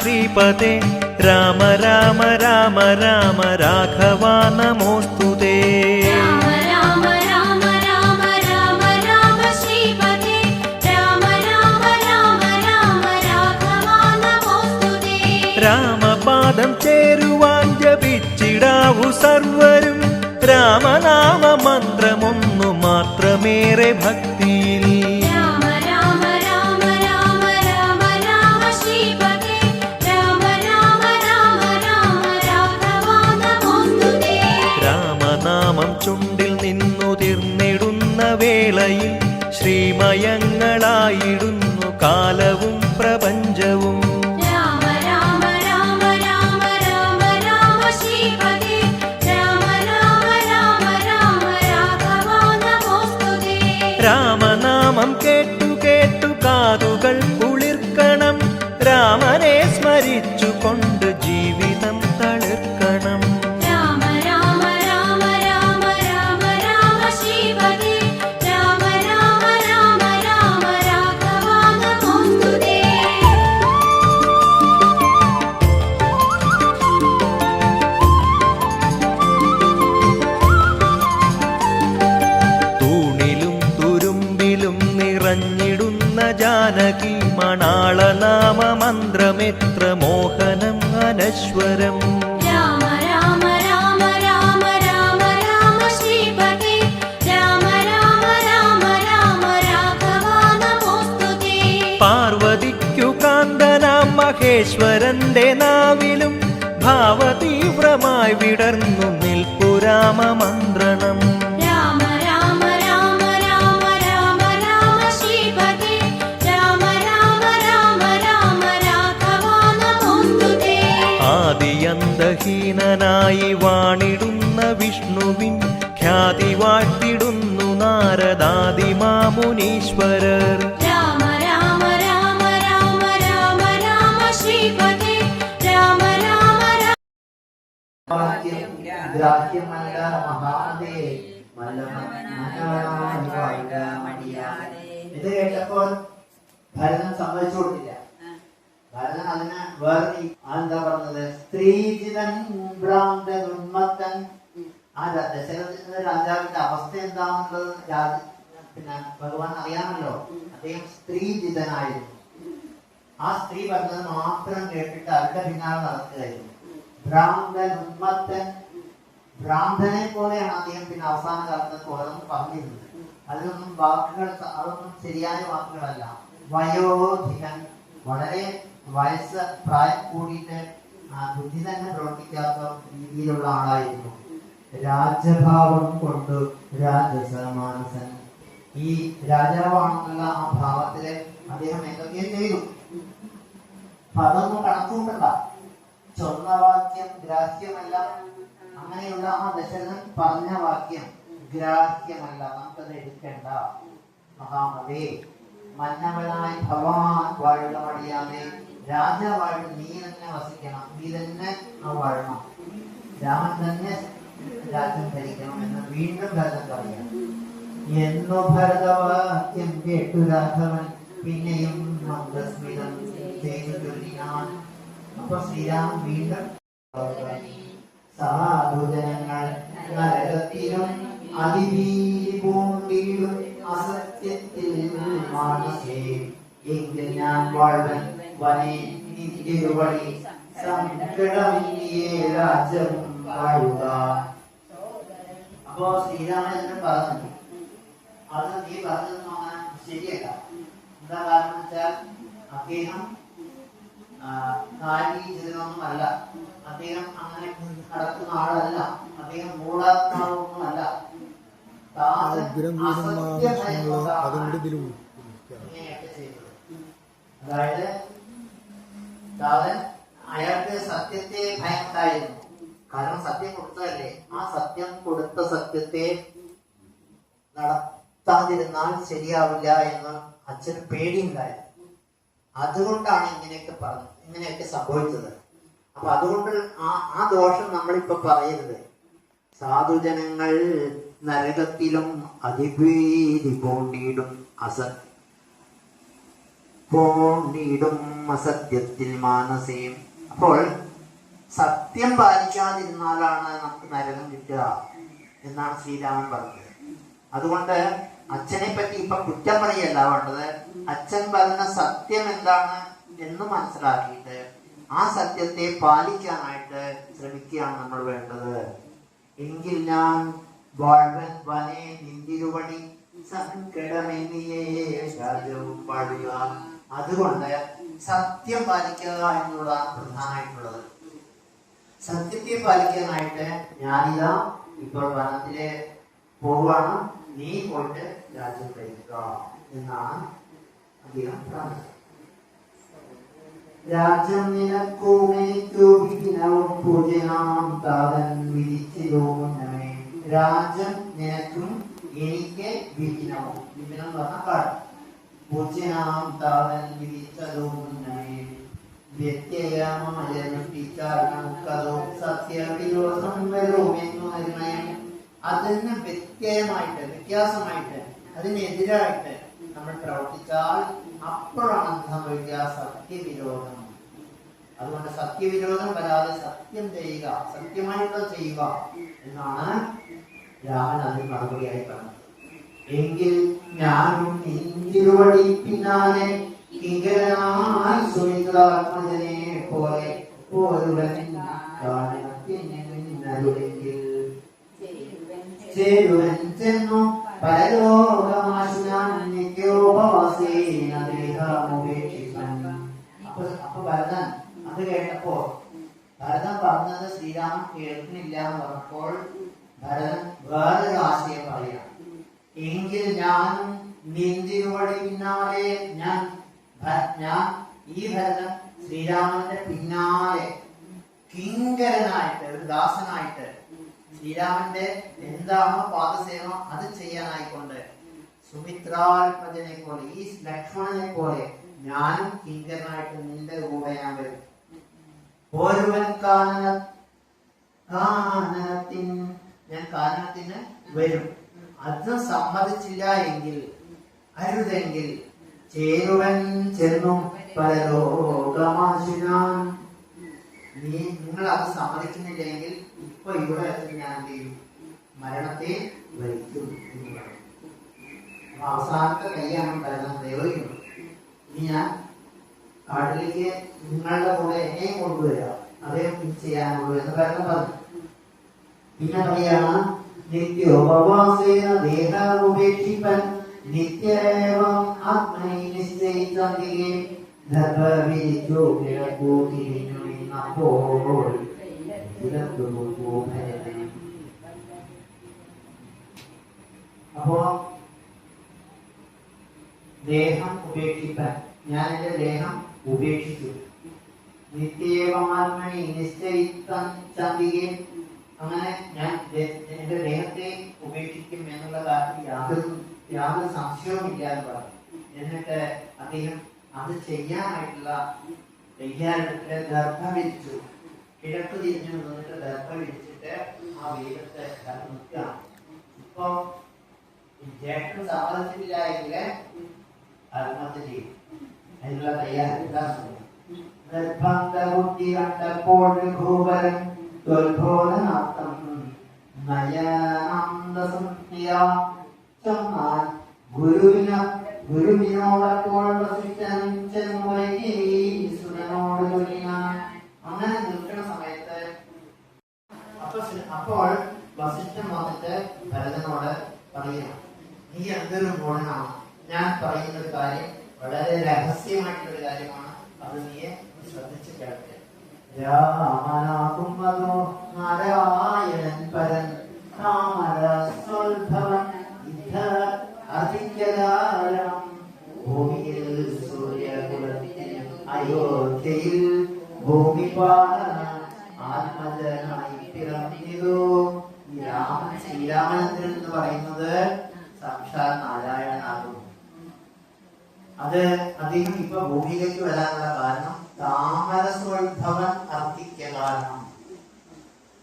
ശ്രീപദേ രാമ രാമ രാമ രാമ രാഘവ നമോസ്തുതേ. രാമപാദം ചേരുവാൻ ജപിച്ചിടാവു സർവരും രാമനാമ മന്ത്രമൊന്നു മാത്രമേറെ ഭക്തിയിൽ. രാമനാമം ചുണ്ടിൽ നിന്നുതിർന്നിടുന്ന വേളയിൽ ശ്രീമയങ്ങളായിടുന്നു കാലവും പ്രപഞ്ചവും. രാമനാമം കേട്ടു കേട്ടു കാതുകൾ കുളിർക്കണം, രാമനെ സ്മരിച്ചു കൊണ്ട് ജീവിതം തളിർക്കണം. ജാനകി മണാളനാമ മന്ത്രമെത്ര മോഹനം അനശ്വരം. രാമ രാമ രാമ രാമ രാമ രാമ ശ്രീപദേ രാമ രാമ രാമ രാമ രാഘവ നമോസ്തുതേ. പാർവതിക്കു കാന്തനാം മഹേശ്വരന്റെ നാവിലും ഭാവതീവ്രമായി വിടർന്നു നിൽപ്പു രാമ മന്ത്രണം. ആദിയന്തഹീനനായി വാണിടുന്ന വിഷ്ണുവിൻ ഖ്യാതി വാഴ്ത്തിടുന്നു നാരദാദിമാമുനീശ്വരർ. രാമ രാമ രാമ രാമ രാമ രാമ ശ്രീപദേ രാമ രാമ ഗ്രാഹ്യമല്ല മഹാദേ. ഇത് കേട്ടപ്പോൾ ഭരതൻ സമ്മതിച്ചു കൊടുത്തില്ല. ഭരതൻ അതിന് വേറെ എന്താ പറഞ്ഞത്, സ്ത്രീജിതൻ ഭ്രാന്തൻ ഉന്മത്തൻ. ആ ദശരഥന്റെ രാജാവിന്റെ അവസ്ഥ എന്താണെന്നുള്ളത് പിന്നെ ഭഗവാൻ അറിയാമല്ലോ. അദ്ദേഹം സ്ത്രീജിതനായിരുന്നു. ആ സ്ത്രീ പറഞ്ഞത് മാത്രം കേട്ടിട്ട് അവരുടെ പിന്നാലെ നടക്കുകയായിരുന്നു. ഭ്രാന്തൻ ഉന്മത്തൻ, ഭ്രാന്തനെ പോലെയാണ് അദ്ദേഹം പിന്നെ അവസാന കാലത്ത് ഓരോന്ന് പറഞ്ഞിരുന്നത്. അതിലൊന്നും വാക്കുകൾ അതൊന്നും ശരിയായ വാക്കുകളല്ല. വയോധികൻ, വളരെ വയസ്സ് പ്രായം കൂടിയിട്ട് ബുദ്ധി തന്നെ പ്രവർത്തിക്കാത്ത രീതിയിലുള്ള ആളായിരുന്നു. രാജഭാവം കൊണ്ട് രാജസമാനസൻ, ഈ രാജാവാണെന്നുള്ള ആ ഭാവത്തില് അദ്ദേഹം എന്തൊക്കെയും ചെയ്തു. അതൊന്നും കണക്കൂട്ടണ്ട. ചൊന്ന വാക്യം ഗ്രാഹ്യമല്ല. അങ്ങനെയുള്ള ആ ദശരഥൻ പറഞ്ഞ വാക്യം ഗ്രാഹ്യമല്ല, നമുക്കത് എടുക്കണ്ട. മഹാമതേ, മന്നവനായി ഭവാൻ വാഴുക മടിയാതെ രാജാവായിട്ട് നീ തന്നെ വസിക്കണം, നീ തന്നെ വാഴണം, രാമൻ തന്നെ രാജ്യം ഭരിക്കണം എന്ന് വീണ്ടും ഭരതൻ പറയാം. എന്നു ഭരതവാക്യം കേട്ടു രാഘവൻ പിന്നെയും മന്ദസ്മിതം ചെയ്തു ചൊല്ലിനാൻ. അപ്പൊ ശ്രീരാമൻ വീണ്ടും സാധുജനങ്ങൾ നരകത്തിലും അതിഭീതി പൂണ്ടിടും അസത്യത്തിൽ മാനസേ, എങ്കിൽ ഞാൻ വാഴൻ വനേ നിത്യവഴി സങ്കടമില്ലേ രാജ്യവും വാഴുക. അപ്പോ ശ്രീരാമൻ പറഞ്ഞു, അത് നീ പറഞ്ഞതെന്ന് പറഞ്ഞാൽ ശരിയല്ല. എന്താ കാരണം വെച്ചാൽ അദ്ദേഹം നാരീജനൊന്നും അല്ല, അദ്ദേഹം അങ്ങനെ നടക്കുന്ന ആളല്ല, അദ്ദേഹം മൂഢാത്മാവൊന്നുമല്ല. അതായത് അയാൾക്ക് സത്യത്തെ ഭയമുണ്ടായിരുന്നു. കാരണം സത്യം കൊടുത്തതല്ലേ. ആ സത്യം കൊടുത്ത സത്യത്തെ നടത്താതിരുന്നാൽ ശരിയാവില്ല എന്ന് അച്ഛന് പേടിയുണ്ടായിരുന്നു. അതുകൊണ്ടാണ് ഇങ്ങനെയൊക്കെ സംഭവിച്ചത്. അപ്പൊ അതുകൊണ്ട് ആ ദോഷം നമ്മളിപ്പോ പറയരുത്. സാധുജനങ്ങൾ നരകത്തിലും അതിഭീതി പൂണ്ടിടും പോണ്ടിടും അസത്യത്തിൽ മാനസേം. അപ്പോൾ സത്യം പാലിക്കാതിരുന്നാലാണ് നമുക്ക് നരകം കിട്ടുക എന്നാണ് ശ്രീരാമൻ പറഞ്ഞത്. അതുകൊണ്ട് അച്ഛനെ പറ്റി ഇപ്പൊ കുറ്റം പറയല്ല വേണ്ടത്. അച്ഛൻ പറഞ്ഞ സത്യം എന്താണ് എന്ന് മനസ്സിലാക്കിയിട്ട് ആ സത്യത്തെ പാലിക്കാനായിട്ട് ശ്രമിക്കുകയാണ് നമ്മൾ വേണ്ടത്. എങ്കിൽ ഞാൻ വാഴ്വൻ വനെ നിന്തിരുവടി സങ്കടമെന്നിയേ രാജ്യവും പാടുക. അതുകൊണ്ട് സത്യം പാലിക്കുക എന്നുള്ളതാണ് പ്രധാനമായിട്ടുള്ളത്. സത്യത്തെ പാലിക്കാനായിട്ട് ഞാനിതാ ഇപ്പോൾ വനത്തിലെ പോവാണ്, നീ പോയിട്ട് രാജ്യം ഭരിക്കുക എന്നാണ് അദ്ദേഹം പറഞ്ഞത്. രാജ്യം നിനക്കൂ വിഘ്നവും പൂജനാം താതൻ വിധിച്ചിലോ മുന്നമേ. രാജ്യം നിനക്കും എനിക്ക് വിഘ്നവും, വിഘ്നം പറഞ്ഞ കാട്, പൂജനാം താതൻ വിധിച്ചതോ മുന്നമേ. വ്യത്യയമോ സത്യവിരോധം വരുമെന്നു നിർണയം. അതിന് വ്യത്യയമായിട്ട്, വ്യത്യാസമായിട്ട്, അതിനെതിരായിട്ട് നമ്മൾ പ്രവർത്തിച്ചാൽ അപ്പോഴാണ് സംഭവിക്കുക സത്യവിരോധം. അതുകൊണ്ട് സത്യവിരോധം വരാതെ സത്യം ചെയ്യുക, സത്യമായിട്ടുള്ള ചെയ്യുക എന്നാണ് രാമൻ അതിന് മറുപടിയായി പറഞ്ഞത്. എങ്കിൽ ഞാനും നിന്തിരുവടി പിന്നാലെ കിങ്കരനായി സുമിത്രാത്മജനെ പോലെ ഒരുവൻ ചേരുവൻ ചെന്നു അപ്പൊ ഭരതൻ അത് കേട്ടപ്പോ, ഭരതൻ പറഞ്ഞത് ശ്രീരാമൻ കേൾക്കുന്നില്ല എന്ന് പറഞ്ഞപ്പോൾ ഭരതൻ വേറൊരു ആശയം പറയാം. എങ്കിൽ ഞാനും നിന്തിരുവടി പിന്നാലെ, ഞാൻ ഈ ഭരതൻ ശ്രീരാമന്റെ പിന്നാലെ കിങ്കരനായിട്ട്, ഒരു ദാസനായിട്ട്, ശ്രീരാമന്റെ എന്താണോ പാദസേവ അത് ചെയ്യാനായിക്കൊണ്ട് സുമിത്രാത്മജനെ പോലെ, ഈ ലക്ഷ്മണനെ പോലെ ഞാനും കിങ്കരനായിട്ട് നിന്റെ കൂടെ ഞാൻ വരും. ഒരുവൻ ഞാൻ കാനനത്തിന് വരും. അത് സമ്മതിച്ചില്ല എങ്കിൽ, അരുതെങ്കിൽ ചേരുവൻ ചെന്നു പരലോകമാശുനാൻ. നിങ്ങൾ അത് സമ്മതിക്കുന്നില്ലെങ്കിൽ ഇപ്പൊ ഇവിടെ ഞാൻ എന്ത് ചെയ്യും, മരണത്തെ വരിക്കും എന്ന് പറയും. അവസാനത്തെ കൈയാണ് ഭരതൻ പ്രയോഗിക്കുന്നത്. ഇനി ഞാൻ കാട്ടിലേക്ക് നിങ്ങളുടെ കൂടെ എന്നെയും കൊണ്ടുവരിക, അതേ ചെയ്യാനുള്ളൂ എന്ന് ഭരതൻ പറഞ്ഞു. പിന്നെ പറയാണ് നിത്യോപവാസേന ദേഹമുപേക്ഷിപ്പൻ നിത്യേവം ആത്മനി നിശ്ചയിച്ചതികെ ധർമ്മവിരിച്ചു കിഴക്കൂതിരിഞ്ഞു അപ്പോൾ അപ്പോ ദേഹം ഉപേക്ഷിക്കാൻ, ഞാൻ എന്റെ ദേഹം ഉപേക്ഷിച്ചു. നിത്യേവമാത്മനി നിശ്ചയിച്ചതികെ, അങ്ങനെ ഞാൻ എന്റെ ദേഹത്തെ ഉപേക്ഷിക്കും എന്നുള്ള കാര്യത്തിൽ യാതൊരു സംശയവും ഇല്ലാതെ പറഞ്ഞു. എന്നിട്ട് അദ്ദേഹം അത് ചെയ്യാനായിട്ടുള്ള തയ്യാറെടുപ്പില് ദർഭ വിരിച്ചു, കിഴക്ക് തിരിഞ്ഞു നിന്നിട്ട് ദർഭ വിരിച്ചിട്ട് ആ വെയിലത്ത് നിൽക്കുകയാണ്. ഇപ്പൊ ജേട്ടൻ സമ്മതിച്ചിട്ടില്ല എങ്കിൽ ആത്മഹത്യ ചെയ്യും. അതിനുള്ള തയ്യാറെടുക്കാൻ ഗർഭന്തബുദ്ധി കണ്ടപ്പോൾ ഭൂപരൻ ത്വൽബോധനാർത്ഥം ഗുരുവിനോടപ്പോൾ അങ്ങനെ നിൽക്കുന്ന സമയത്ത് അപ്പോൾ വസിഷ്ഠൻ വന്നിട്ട് ഭരതനോട് പറയുന്നു, നീ എന്തൊരു ഗുണനാണ്, ഞാൻ പറയുന്ന ഒരു കാര്യം വളരെ രഹസ്യമായിട്ടുള്ള കാര്യമാണ്, അത് നീ ശ്രദ്ധിച്ചു കേൾക്കുക. രാമനാകുമതോ നാരായണൻ പരൻ താമരസ്വൽഭവൻ അധികധാരം ഭൂമിയിൽ സൂര്യകുലത്തിൽ അയോധ്യയിൽ ഭൂമിപാലന ആത്മജനായി പിറന്നിതു. ശ്രീരാമചന്ദ്രൻ എന്ന് പറയുന്നത് സാക്ഷാൽ നാരായണനാകുന്നു. അത് അദ്ദേഹം ഇപ്പൊ ഭൂമിയിലേക്ക് വരാനുള്ള കാരണം താമരസ്വൽഭവൻ അർത്ഥിക്കാരണം.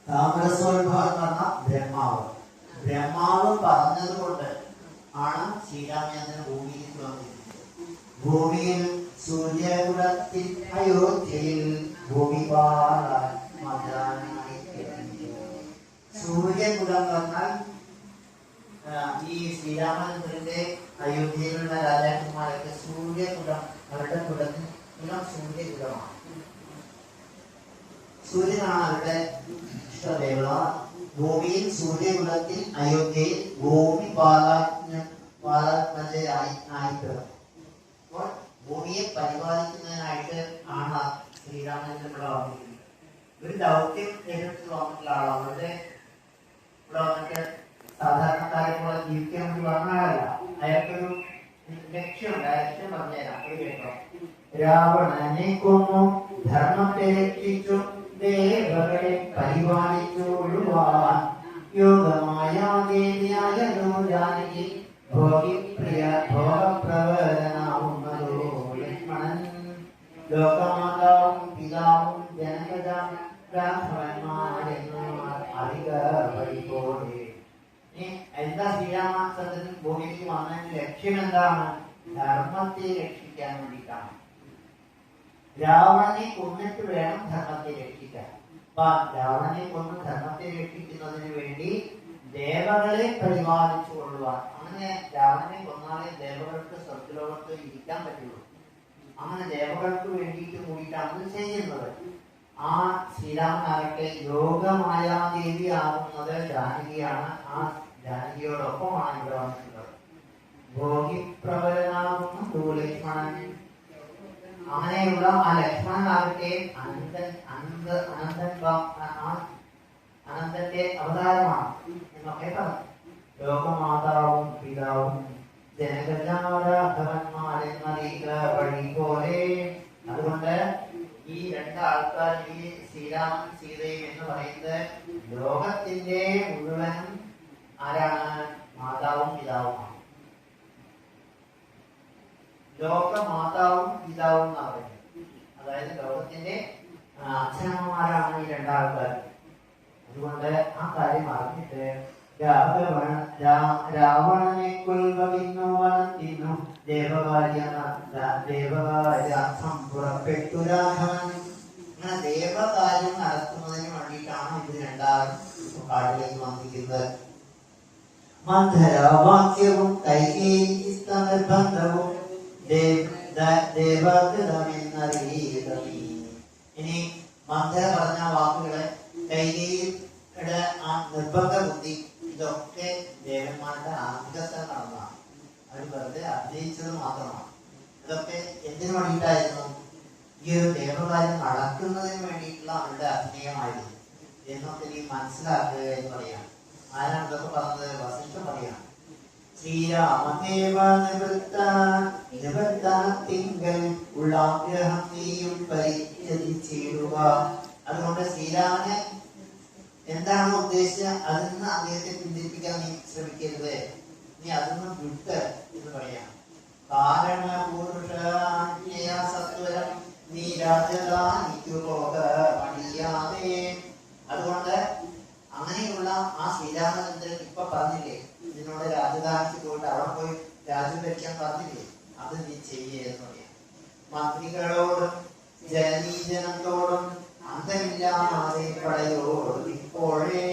താമരസ്വൽഭവൻ എന്ന് പറഞ്ഞ ബ്രഹ്മാവ് പറഞ്ഞത് കൊണ്ട് ആണ് ശ്രീരാമചന്ദ്രൻ ഭൂമിയിലേക്ക് വന്നിരിക്കുന്നത്. ഭൂമിയിൽ സൂര്യകുലത്തിൽ അയോധ്യയിൽ ഭൂമിപാലാൻ മദാനായി കിടന്നു. സൂര്യകുലം പറഞ്ഞാൽ ഈ ശ്രീരാമചന്ദ്രന്റെ അയോധ്യയിലുള്ള രാജാക്കന്മാരൊക്കെ സൂര്യകുലം, അവരുടെ കുലം സൂര്യകുലമാണ്. സൂര്യനാണ് അവരുടെ ഇഷ്ടദേവത. ഭൂമിയിൽ സൂര്യകുലത്തിൽ അയോധ്യയിൽ ഭൂമി പാലാത്മജയായി തീർന്നു. അപ്പോൾ ഭൂമിയെ പരിപാലിക്കുന്നതിനായിട്ട് ആണ് ശ്രീരാമചന്ദ്രൻ ഇവിടെ വന്നിരിക്കുന്നത്. ഒരു ദൗത്യം ഏറ്റെടുത്ത് വന്നിട്ടുള്ള ആളാണ്. അവരുടെ ഇവിടെ വന്നിട്ട് സാധാരണക്കാരെ പോലെ ജീവിക്കാൻ വേണ്ടി വന്ന ആളല്ല. അയാൾക്കൊരു ലക്ഷ്യമുണ്ട്. ആ ലക്ഷ്യം പറഞ്ഞുതരാം. അത് കേട്ടോ. രാവണനെ കൊന്നു ധർമ്മത്തെ രക്ഷിച്ചു ദേവകളെ പരിപാലിച്ചോളുവാൻ യോഗമായ ദേവിയായ ജാനകി ഭോഗിപ്രിയ ഭോഗപ്രവരനാവുന്നതോ ലക്ഷ്മണൻ. ലോകമാതാവും പിതാവും ജനകരാഘവന്മാരെന്നാൽ അധിക വഴിപോലെ. എന്താ ശ്രീരാമചന്ദ്രൻ ഭൂമിക്ക് വന്നതിന്റെ ലക്ഷ്യം എന്താണ്? ധർമ്മത്തെ രക്ഷിക്കാൻ വേണ്ടിയിട്ടാണ്. രാവണനെ കൊന്നിട്ട് വേണം ധർമ്മത്തെ രക്ഷിക്കാൻ. അപ്പൊ രാവണനെ കൊന്ന് ധർമ്മത്തെ രക്ഷിക്കുന്നതിന് വേണ്ടി ദേവകളെ പരിപാലിച്ചു കൊള്ളുവാൻ. അങ്ങനെ രാവണനെ കൊന്നാലേ ദേവകൾക്ക് സ്വർഗ്ഗലോകത്ത് ഇരിക്കാൻ പറ്റുള്ളൂ. അങ്ങനെ ദേവകൾക്ക് വേണ്ടിയിട്ട് കൂടിയിട്ടാണ് ഇത് ചെയ്യുന്നത്. ആ ശ്രീരാമനാകട്ടെ യോഗമായാദേവി ആകുന്നത് ജാനകിയാണ്. ആ ജാനകിയോടൊപ്പമാണ് ഇവിടെ വന്നിട്ടുള്ളത്. ഭോഗിപ്രവരനാകുന്നു ലക്ഷ്മണൻ. അങ്ങനെയുള്ള ആ ലക്ഷ്മണനാകട്ടെ അനന്തന്റെ അവതാരമാണ് എന്നൊക്കെ പറഞ്ഞു. ലോകമാതാവും പിതാവും ജനകരാഘവന്മാരെന്നറിയിക്ക വഴി പോലെ. അതുകൊണ്ട് ഈ രണ്ടാൾക്കാർ, ഈ ശ്രീരാമൻ സീതയും എന്ന് പറയുന്നത് ലോകത്തിന്റെ മുഴുവനും ആരാണ്? മാതാവും പിതാവുമാണ്. ലോകമാതാവും പിതാവും എന്ന് പറയുന്നത് അതായത് ലോകത്തിന്റെ അച്ഛനമ്മമാരാണ് ഈ രണ്ടാൾക്കാർ. അതുകൊണ്ട് ആ കാര്യം അറിഞ്ഞിട്ട് രാവണനെ കൊൽവന്നു വളർത്തിന്നു ദേവകാര്യാർത്ഥം പുറപ്പെട്ടു രാഘവൻ. ഇങ്ങനെ ദേവകാര്യം നടത്തുന്നതിന് വേണ്ടിയിട്ടാണ് ഇത് രണ്ടാളും കാട്ടിലേക്ക് വന്നിരിക്കുന്നത്. മന്ധരാവാക്യവും കൈകേയിസ്ത നിർബന്ധവും ദേവകൃതമെന്നറിയീ. ഇനി മന്ധര പറഞ്ഞ വാക്കുകളെ കൈകേയിയുടെ ആ നിർബന്ധ ബുദ്ധി ഇതൊക്കെ ദേവന്മാരുടെ ആഗ്രഹത്തിൽ നടന്നതാണ്. അവർ വെറുതെ അഭിനയിച്ചത് മാത്രമാണ്. ഇതൊക്കെ എന്തിനു വേണ്ടിയിട്ടായിരുന്നു? ഈ ഒരു ദേവകാര്യം നടക്കുന്നതിന് വേണ്ടിയിട്ടുള്ള അവരുടെ അഭിനയമായിരുന്നു എന്നൊക്കെ നീ മനസ്സിലാക്കുക എന്ന് പറയാം. ആരാണ് ഇതൊക്കെ പറഞ്ഞത്? വസിഷ്ഠൻ പറയാം. ശ്രീരാമദേവ നിവൃത്തിങ്കൽ ഉള്ള ആഗ്രഹം നീയും പരിചരിച്ചിടുക. അതുകൊണ്ട് ശ്രീരാമനെ എന്താണോ ഉദ്ദേശിച്ചത് അതിൽ നിന്ന് അദ്ദേഹത്തെ പിന്തിരിപ്പിക്കാൻ നീ ശ്രമിക്കരുത്. നീ അതൊന്നും വിട്ട് എന്ന് പറയാം. കാരണപുരുഷത്വരം നീ രാജധാനിക്കുപോകണിയാതെ. അതുകൊണ്ട് അങ്ങനെയുള്ള ആ ശ്രീരാമചന്ദ്രൻ ഇപ്പൊ പറഞ്ഞില്ലേ, ഇതിനോട് രാജധാനിക്ക് പോയിട്ട് അവിടെ പോയി രാജ്യം ഭരിക്കാൻ പറഞ്ഞില്ലേ, അത് നീ ചെയ്യെന്ന് പറയാം. മന്ത്രികളോടും ജനനീജനത്തോടും അന്തമില്ലാതെ പടയോടും ഇപ്പോഴേ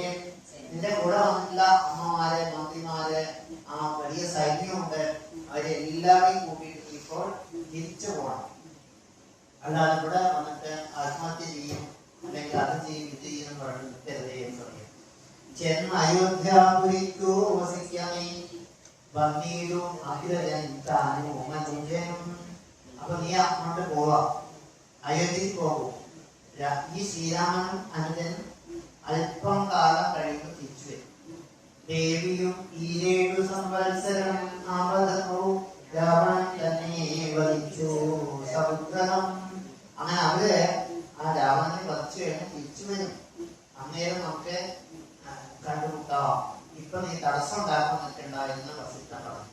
നിന്റെ കൂടെ വന്നിട്ടുള്ള അമ്മമാരെ, മന്ത്രിമാരെ, ആ വലിയ സൈന്യമുണ്ട്, അവരെല്ലാവരെയും കൂട്ടിയിട്ട് ഇപ്പോൾ തിരിച്ചു പോകണം. അല്ലാതെ ഇവിടെ വന്നിട്ട് ആത്മഹത്യ ചെയ്യും അല്ലെങ്കിൽ അത് ചെയ്യും ഇത് ചെയ്യും പറഞ്ഞു നിൽക്കരുതേ എന്ന് പറയും. ചെന്ന് അയോധ്യാപുരിക്കു വസിക്കാനേ ഭംഗിയിലും അഖിലജനും. അപ്പൊ നീ അങ്ങോട്ട് പോവാ, അയോധ്യയിൽ പോകും. ഈ ശ്രീരാമനും അനുജനും അല്പം കാലം കഴിയുമ്പോൾ തിരിച്ചു വരും. ദേവിയും ഈ 7 സംവത്സരം രാവണൻ തന്നെ വധിച്ചു സമുദ്രം. അങ്ങനെ അവര് ആ രാവണനെ വധിച്ചു കഴിഞ്ഞാൽ തിരിച്ചു വരും. അന്നേരം നമുക്ക് കണ്ടുമുട്ടാം. ഇപ്പൊ നീ തടസ്സം ഉണ്ടാക്കാൻ നിൽക്കണ്ടെന്ന് വസിഷ്ഠൻ പറഞ്ഞു.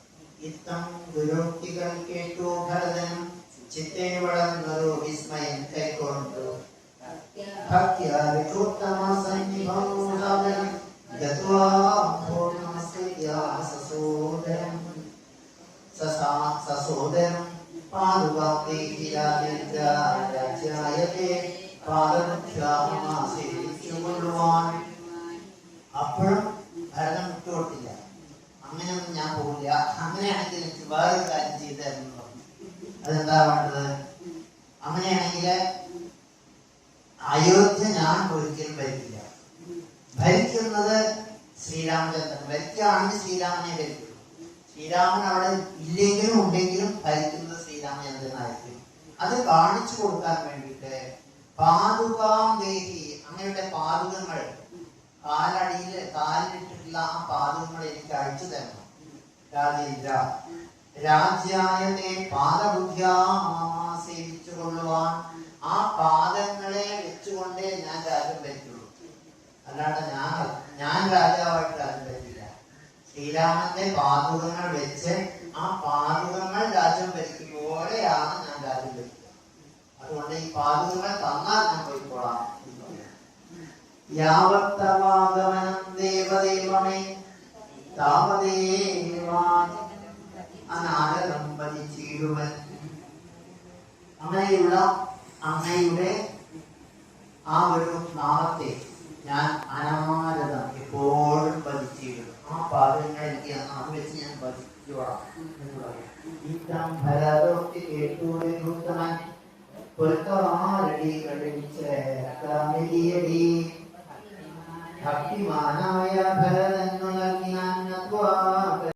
ഇത്തം ദുരോക്തികൾ കേട്ടു ഭരതനും ചിത്തേ വളർന്നൊരു വിസ്മയം കൈക്കൊണ്ടു. സസോദരം അപ്പോഴും ഭരതൻ വിട്ടുകൊടുത്തില്ല. അങ്ങനെയൊന്നും ഞാൻ പോകില്ല, അങ്ങനെയാണെങ്കിൽ എനിക്ക് വേറൊരു കാര്യം ചെയ്തു തരുന്നു പറഞ്ഞു. അതെന്താ വേണ്ടത്? അങ്ങനെയാണെങ്കിൽ അയോധ്യ ഞാൻ ഒരിക്കലും ഭരിക്കില്ല. ഭരിക്കുന്നത് ശ്രീരാമചന്ദ്രൻ. ഭരിക്കുകയാണെങ്കിൽ ശ്രീരാമനെ ഭരിക്കും. ശ്രീരാമൻ അവിടെ ഇല്ലെങ്കിലും ഉണ്ടെങ്കിലും ഭരിക്കുന്നത് ശ്രീരാമചന്ദ്രനായിരിക്കും. അത് കാണിച്ചു കൊടുക്കാൻ വേണ്ടിയിട്ട് പാതുകാം ദേഹി, അങ്ങയുടെ പാതുകങ്ങൾ, കാലിലിട്ടിട്ടുള്ള ആ പാദങ്ങൾ എനിക്ക് അഴിച്ചു തരണം. രാജേന്ദ്ര രാജ്യായത്തെ പാദബുദ്ധ്യാ സേവിച്ചു കൊള്ളുവാൻ ആ പാദങ്ങളെ വെച്ചുകൊണ്ടേ ഞാൻ രാജ്യം ഭരിക്കുള്ളൂ. അല്ലാണ്ട് ഞാൻ രാജാവായിട്ട് രാജ്യം ഭരിക്കില്ല. ശ്രീരാമന്റെ പാദുകങ്ങൾ വെച്ച് ആ പാദുകങ്ങൾ രാജ്യം ഭരിക്കും പോലെയാണ് ഞാൻ രാജ്യം ഭരിക്കുക. അതുകൊണ്ട് ഈ പാദുകങ്ങൾ തന്നാൽ ഞാൻ പോയിക്കോളാം. യാവത്തവാഗമനം ദേവദേവമേ താവദേവാൻ അനാരദം വധിച്ചിടുവൻ. അങ്ങനെയുള്ള അങ്ങയുടെ ആ ഒരു നാമത്തെ ഞാൻ അനാരദം എപ്പോഴും വധിച്ചിടും. ആ പാദങ്ങൾ എനിക്ക് അത് വെച്ച് ഞാൻ വധിച്ചോളാം എന്ന് പറയാം. ഇത്തം ഭരതോക്തി കേട്ടൂടെ നൂത്തമൻ പൊരുത്തമാരടി കടിച്ച് ഭക്തിമാനായ ഭരതന്നു നൽകിനാൻ